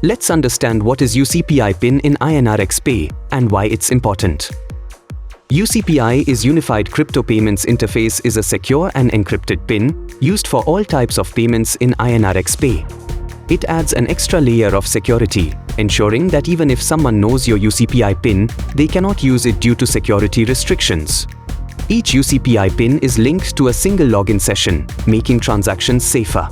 Let's understand what is UCPI PIN in INRx Pay and why it's important. UCPI is Unified Crypto Payments Interface is a secure and encrypted PIN used for all types of payments in INRx Pay. It adds an extra layer of security, ensuring that even if someone knows your UCPI PIN, they cannot use it due to security restrictions. Each UCPI PIN is linked to a single login session, making transactions safer.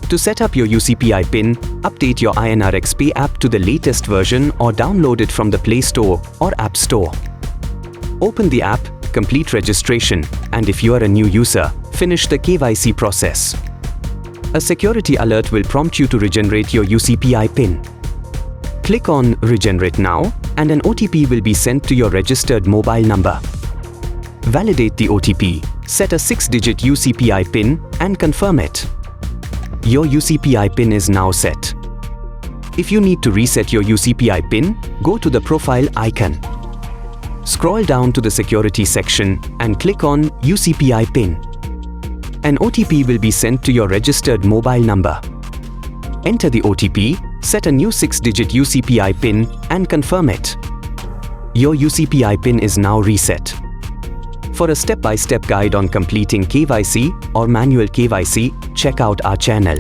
To set up your UCPI PIN, update your INRx Pay app to the latest version or download it from the Play Store or App Store. Open the app, complete registration, and if you are a new user, finish the KYC process. A security alert will prompt you to regenerate your UCPI PIN. Click on Regenerate Now, and an OTP will be sent to your registered mobile number. Validate the OTP, set a 6-digit UCPI PIN, and confirm it. Your UCPI PIN is now set. If you need to reset your UCPI PIN, go to the profile icon. Scroll down to the security section and click on UCPI PIN. An OTP will be sent to your registered mobile number. Enter the OTP, set a new 6-digit UCPI PIN, and confirm it. Your UCPI PIN is now reset. For a step-by-step guide on completing KYC or manual KYC, check out our channel.